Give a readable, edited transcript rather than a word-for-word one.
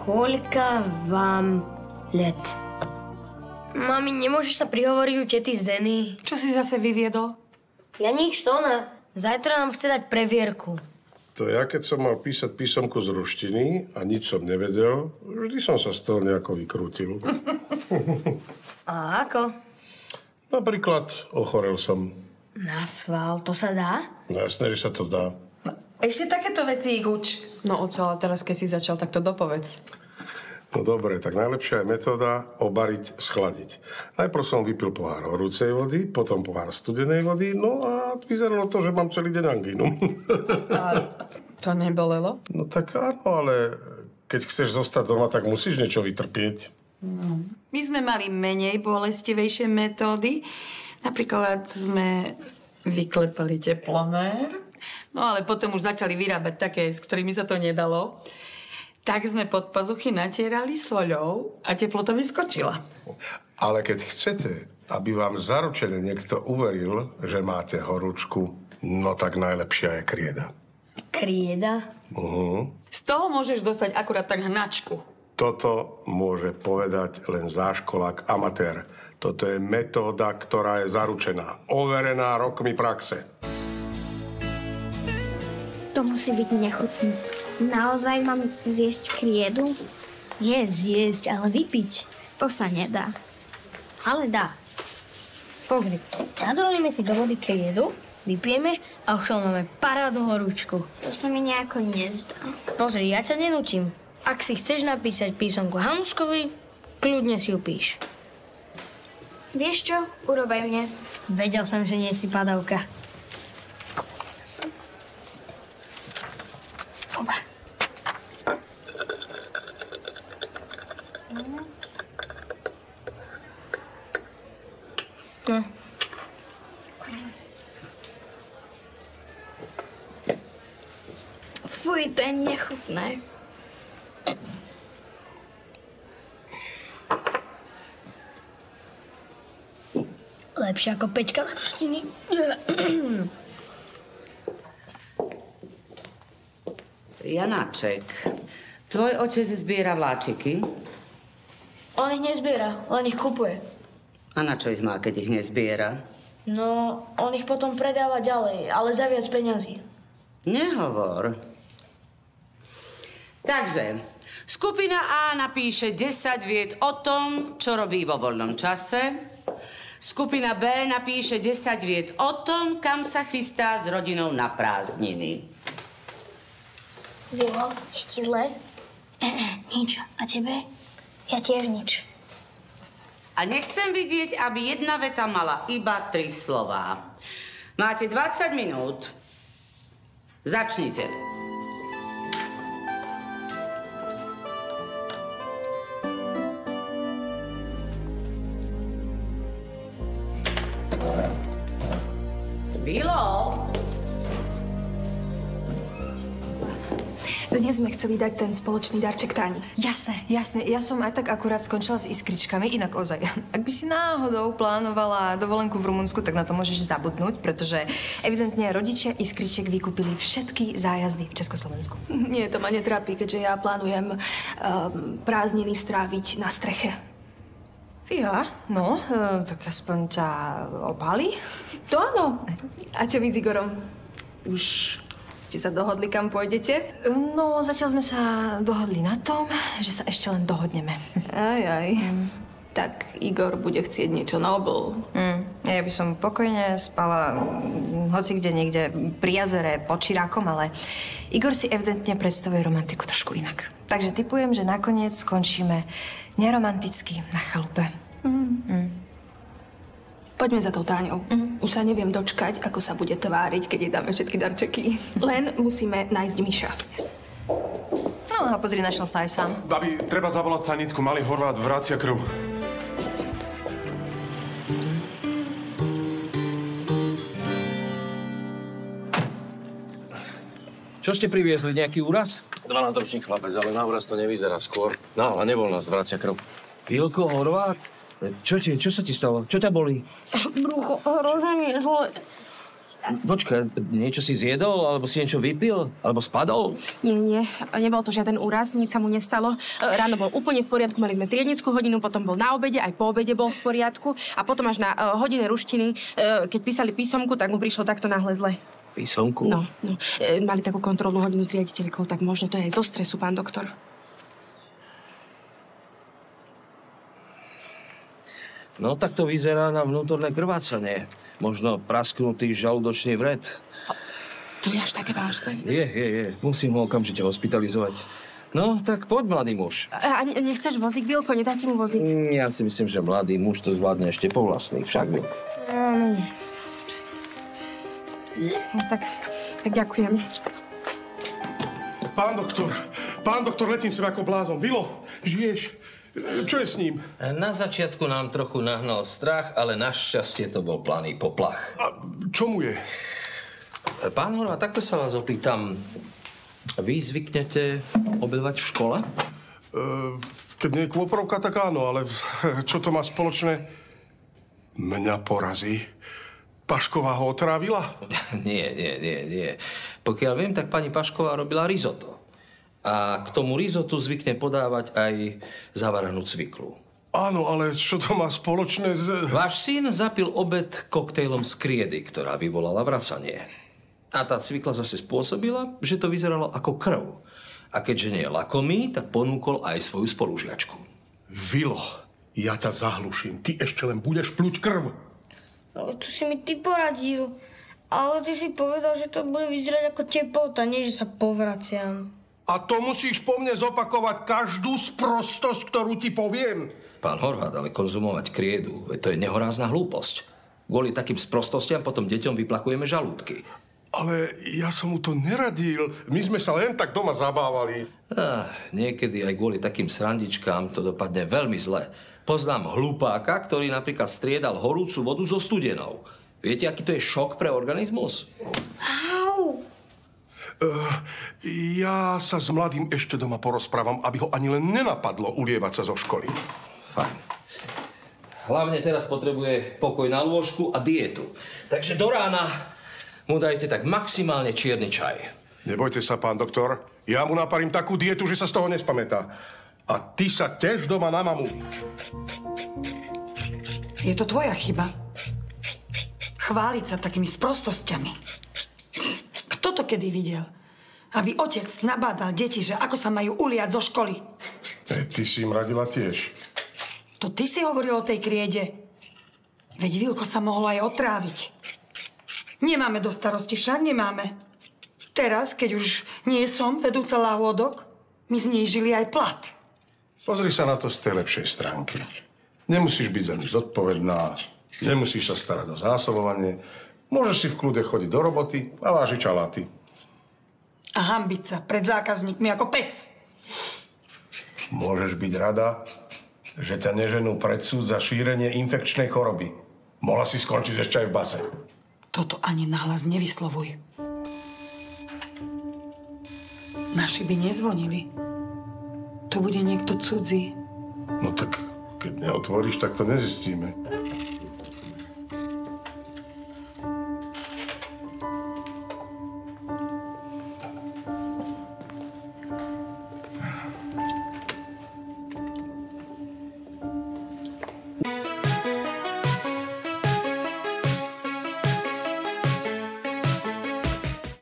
Koľka vám let? Mami, nemôžeš sa prihovoriť u tety Zeny? Čo si zase vyviedol? Ja nič, to ona. Zajtra nám chce dať previerku. To ja, keď som mal písať písomku z ruštiny a nič som nevedel, vždy som sa z toho nejako vykrútil. A ako? Napríklad ochorel som. Na schvál, to sa dá? No jasné, že sa to dá. Ešte takéto veci ich uč. No oco, ale teraz, keď si začal, tak to dopovedz. No dobre, tak najlepšia je metóda obariť, schladiť. Najprv som vypil pohár horúcej vody, potom pohár studenej vody, no a vyzeralo to, že mám celý deň angínu. A to nebolelo? No tak áno, ale keď chceš zostať doma, tak musíš niečo vytrpieť. My sme mali menej bolestivejšie metódy. Napríklad sme vyklepali teplomér. No ale potom už začali vyrábať také, s ktorými sa to nedalo. Tak sme pod pazuchy natierali soľou a teplota vyskočila. Ale keď chcete, aby vám zaručene niekto uveril, že máte horúčku, no tak najlepšia je krieda. Krieda? Z toho môžeš dostať akurát tak hnačku. Toto môže povedať len záškolák amatér. Toto je metóda, ktorá je zaručená, overená rokmi praxe. To musí byť nechutné. Naozaj mám zjesť kriedu? Nie zjesť, ale vypiť. To sa nedá. Ale dá. Pozri, nadrolíme si do vody kriedu, vypijeme a už máme parádnu horúčku. To sa mi nejako nezdá. Pozri, ja ťa nenúčim. Ak si chceš napísať písomku Hanuskovi, kľudne si ju píš. Vieš čo? Urobaj mne. Vedel som, že nie si padavka. Oba. No. Fuj, to je nechutné. Lepšie ako Peťka z ruštiny. Janáček, tvoj otec zbiera vláčiky? On ich nezbiera, len ich kupuje. A na čo ich má, keď ich nezbiera? No, on ich potom predáva ďalej, ale za viac peňazí. Nehovor. Takže, skupina A napíše 10 viet o tom, čo robí vo voľnom čase. Skupina B napíše 10 viet o tom, kam sa chystá s rodinou na prázdniny. Vilo, je ti zle? Nič. A tebe? Ja tiež nič. A nechcem vidieť, aby jedna veta mala iba 3 slová. Máte 20 minút. Začnite. Vilo! Dnes sme chceli dať ten spoločný darček Táni. Jasné. Ja som aj tak akurát skončila s iskričkami, inak ozaj. Ak by si náhodou plánovala dovolenku v Rumunsku, tak na to môžeš zabudnúť, pretože evidentne rodičia iskričiek vykúpili všetky zájazdy v Československu. Nie, to ma netrápi, keďže ja plánujem prázdniny stráviť na streche. Fíha, no, tak aspoň ťa opáli. To áno. A čo vy s Igorom? Už ste sa dohodli, kam pôjdete? No, zatiaľ sme sa dohodli na tom, že sa ešte len dohodneme. Aj. Tak Igor bude chcieť niečo na obol. Ja by som pokojne spala hoci kde niekde pri jazere pod Čirákom, ale Igor si evidentne predstavuje romantiku trošku inak. Takže tipujem, že nakoniec skončíme neromanticky na chalupe. Poďme za tou Táňou. Už sa neviem dočkať, ako sa bude tváriť, keď jej dáme všetky darčeky. Len musíme nájsť Miša. No a pozri, našiel sa aj sám. Babi, treba zavolať sanitku. Malý Horvát vracia krv. Čo ste priviezli? Nejaký úraz? 12-ročný chlapec, ale na úraz to nevyzerá skôr. No, ale nebol nás, vracia krv. Vilko, Horvát? Čo sa ti stalo? Čo ťa bolí? Brucho, hrozne zle. Počkaj, niečo si zjedol? Alebo si niečo vypil? Alebo spadol? Nie. Nebol to žiaden úraz, nič sa mu nestalo. Ráno bol úplne v poriadku, mali sme triednickú hodinu, potom bol na obede, aj po obede bol v poriadku. A potom až na hodine ruštiny, keď písali písomku, tak mu prišlo takto náhle zle. Písomku? No. Mali takú kontrolnú hodinu s riaditeľkou, tak možno to je aj zo stresu, pán doktor. No tak to vyzerá na vnútorné krvácanie. Možno prasknutý žalúdočný vred. To je až také vážne? Je. Musím ho okamžite hospitalizovať. No, tak poď, mladý muž. A nechceš vozík, Vilko? Nedáte mu vozík? Ja si myslím, že mladý muž to zvládne ešte po vlastných, však by. No, tak ďakujem. Pán doktor, letím sem ako blázon. Vilo, žiješ? Čo je s ním? Na začiatku nám trochu nahnal strach, ale našťastie to bol planý poplach. A čo mu je? Pán Horváth, takto sa vás opýtam. Vy zvyknete obedovať v škole? Keď nie je kôprovka, tak áno, ale čo to má spoločné? Mňa porazí. Pašková ho otrávila? Nie. Pokiaľ viem, tak pani Pašková robila risotto. A k tomu risotu zvykne podávať aj zavaranú cviklu. Áno, ale čo to má spoločné s... Váš syn zapil obed koktejlom z kriedy, ktorá vyvolala vracanie. A tá cvikla zase spôsobila, že to vyzeralo ako krv. A keďže nie je lakomý, tak ponúkol aj svoju spolužiačku. Vilo, ja ťa zahluším. Ty ešte len budeš pluť krv. Ale to si mi ty poradil. Ale ty si povedal, že to bude vyzerať ako teplota, nie že sa povraciam. A to musíš po mne zopakovať každú sprostosť, ktorú ti poviem. Pán Horváth, ale konzumovať kriedu, to je nehorázna hlúposť. Kvôli takým sprostostiam potom deťom vyplachujeme žalúdky. Ale ja som mu to neradil. My sme sa len tak doma zabávali. Niekedy aj kvôli takým srandičkám to dopadne veľmi zle. Poznám hlupáka, ktorý napríklad striedal horúcu vodu so studenou. Viete, aký to je šok pre organizmus? Ja sa s mladým ešte doma porozprávam, aby ho ani len nenapadlo ulievať sa zo školy. Fajn. Hlavne teraz potrebuje pokoj na lôžku a dietu. Takže do rána mu dajte tak maximálne čierny čaj. Nebojte sa, pán doktor. Ja mu naparím takú dietu, že sa z toho nespamätá. A ty sa tiež doma na mamu. Je to tvoja chyba. Chváliť sa takými sprostosťami. Kto to kedy videl? Aby otec nabádal deti, že ako sa majú uliať zo školy. Ty si im radila tiež. To ty si hovoril o tej kriede. Veď Vilko sa mohlo aj otráviť. Nemáme do starosti, však nemáme. Teraz, keď už nie som vedúca lávodok, mi znížili aj plat. Pozri sa na to z tej lepšej stránky. Nemusíš byť za nič zodpovedná, nemusíš sa starať o zásobovanie, môžeš si v kľude chodiť do roboty a vážiť čaláty. A hanbiť sa pred zákazníkmi ako pes. Môžeš byť rada, že ťa neženú pred súd za šírenie infekčnej choroby. Mohla si skončiť ešte aj v base. Toto ani nahlas nevyslovuj. Naši by nezvonili. To bude niekto cudzí. No tak, keď neotvoríš, tak to nezistíme.